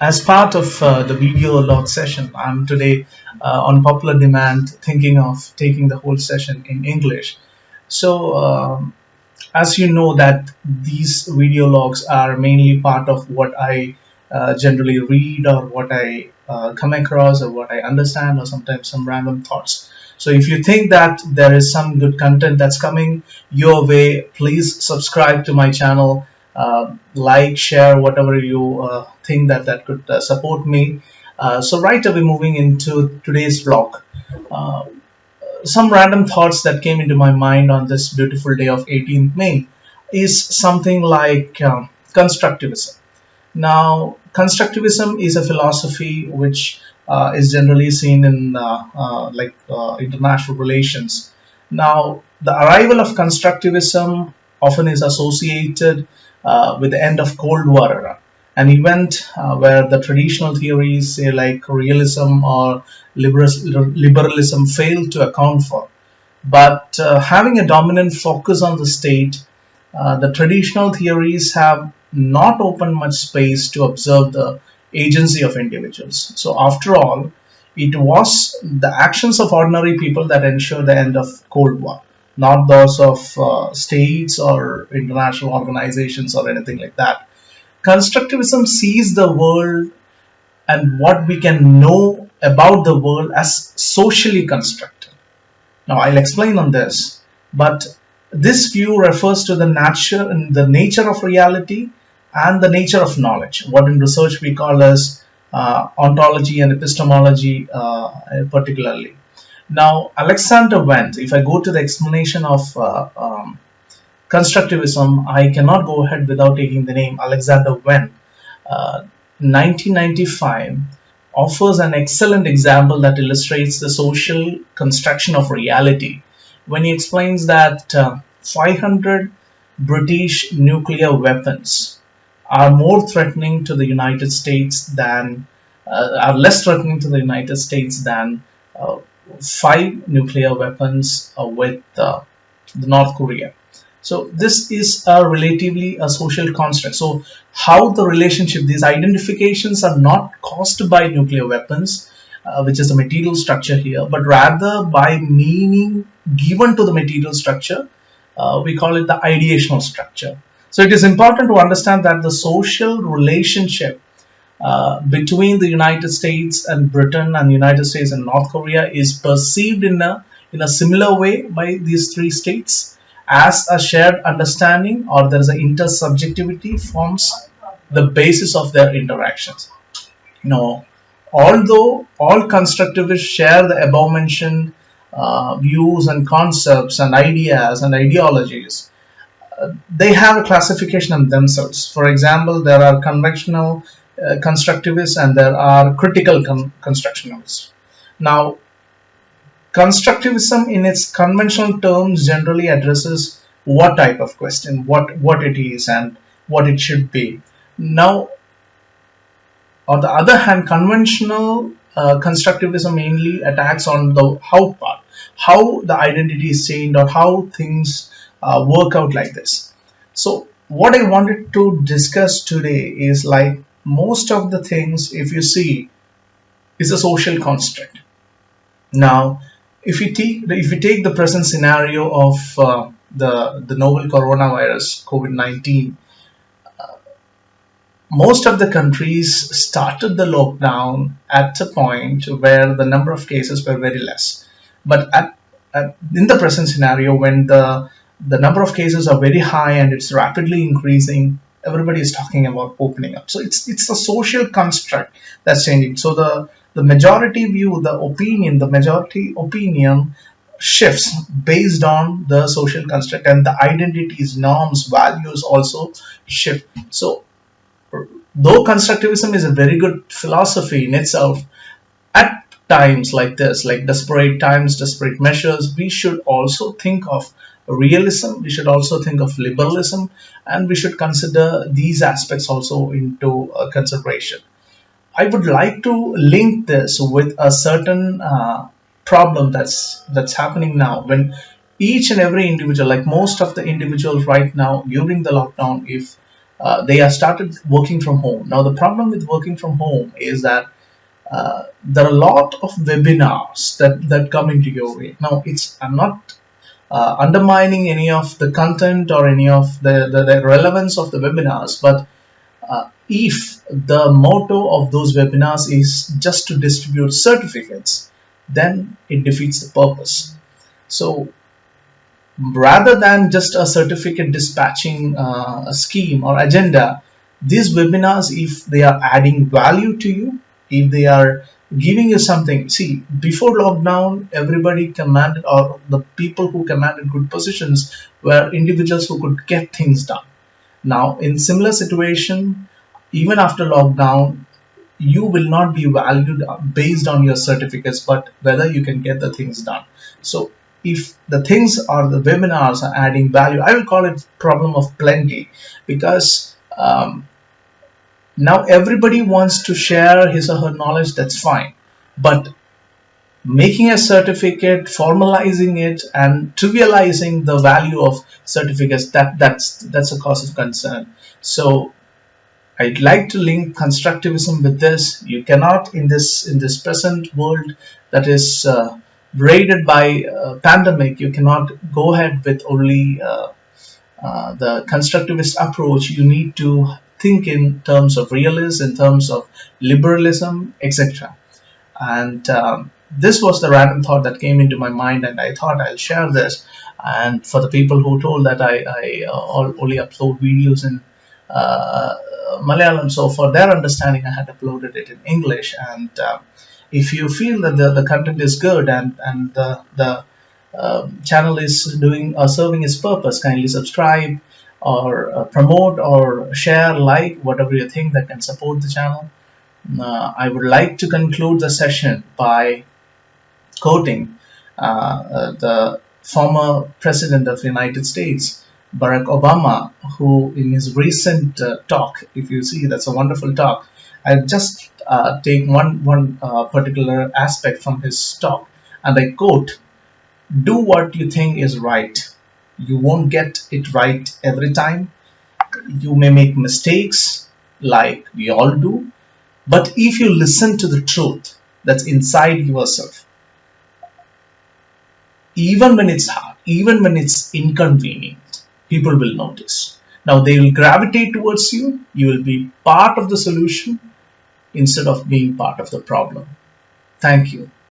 As part of the video log session, I'm today on popular demand thinking of taking the whole session in English. So, as you know that these video logs are mainly part of what I generally read or what I come across or what I understand or sometimes some random thoughts. So if you think that there is some good content that's coming your way, please subscribe to my channel, like, share, whatever you think that could support me. So right away moving into today's vlog. Uh, some random thoughts that came into my mind on this beautiful day of 18th May is something like constructivism. Now, constructivism is a philosophy which is generally seen in international relations. Now, the arrival of constructivism often is associated with the end of Cold War era, an event where the traditional theories, say like realism or liberalism, failed to account for. But having a dominant focus on the state, the traditional theories have not opened much space to observe the agency of individuals. So, after all, it was the actions of ordinary people that ensured the end of Cold War, not those of states or international organizations or anything like that. Constructivism sees the world and what we can know about the world as socially constructed. Now, I'll explain on this, but this view refers to the nature of reality and the nature of knowledge, what in research we call as ontology and epistemology, particularly. Now, Alexander Wendt, if I go to the explanation of constructivism, I cannot go ahead without taking the name Alexander Wendt. 1995 offers an excellent example that illustrates the social construction of reality when he explains that 500 British nuclear weapons are more threatening to the United States than are less threatening to the United States than 5 nuclear weapons with the North Korea. So this is relatively a social construct. So how the relationship, these identifications are not caused by nuclear weapons, which is the material structure here, but rather by meaning given to the material structure. We call it the ideational structure. So it is important to understand that the social relationship between the United States and Britain and United States and North Korea is perceived in a similar way by these three states, as a shared understanding, or there is an intersubjectivity forms the basis of their interactions. Now, although all constructivists share the above mentioned views and concepts and ideas and ideologies, they have a classification of themselves. For example, there are conventional constructivists and there are critical constructionists. Now, constructivism in its conventional terms generally addresses what type of question, what it is and what it should be. Now, on the other hand, conventional constructivism mainly attacks on the how part, how the identity is changed or how things work out like this. So what I wanted to discuss today is like most of the things, if you see, is a social construct. Now, if we take the present scenario of the novel coronavirus, COVID-19, most of the countries started the lockdown at a point where the number of cases were very less. But in the present scenario, when the number of cases are very high and it's rapidly increasing, everybody is talking about opening up. So it's a social construct that's changing. So the majority view, the majority opinion shifts based on the social construct, and the identities, norms, values also shift. So though constructivism is a very good philosophy in itself, at times like this, like desperate times, desperate measures, we should also think of realism, we should also think of liberalism, and we should consider these aspects also into consideration. I would like to link this with a certain problem that's happening now, when each and every individual, like most of the individuals right now during the lockdown, if they have started working from home. Now, the problem with working from home is that there are a lot of webinars that come into your way. Now, I'm not undermining any of the content or any of the relevance of the webinars, but if the motto of those webinars is just to distribute certificates, then it defeats the purpose. So rather than just a certificate dispatching scheme or agenda, these webinars, if they are adding value to you, if they are giving you something. See, before lockdown, everybody commanded, or the people who commanded good positions were individuals who could get things done. Now, in similar situation, even after lockdown, you will not be valued based on your certificates, but whether you can get the things done. So if the things or the webinars are adding value, I will call it problem of plenty, because now everybody wants to share his or her knowledge. That's fine, but making a certificate, formalizing it, and trivializing the value of certificates, that's a cause of concern. So I'd like to link constructivism with this. You cannot, in this present world that is raided by pandemic, you cannot go ahead with only the constructivist approach. You need to think in terms of realism, in terms of liberalism, etc. And this was the random thought that came into my mind, and I thought I'll share this. And for the people who told that I only upload videos in Malayalam, so for their understanding, I had uploaded it in English. And if you feel that the content is good and the channel is doing serving its purpose, kindly subscribe or promote or share, like, whatever you think that can support the channel. I would like to conclude the session by quoting the former president of the United States, Barack Obama, who in his recent talk, if you see, that's a wonderful talk. I'll just take one particular aspect from his talk, and I quote, "Do what you think is right. You won't get it right every time. You may make mistakes, like we all do. But if you listen to the truth that's inside yourself, even when it's hard, even when it's inconvenient, people will notice. Now they will gravitate towards you. You will be part of the solution instead of being part of the problem." Thank you.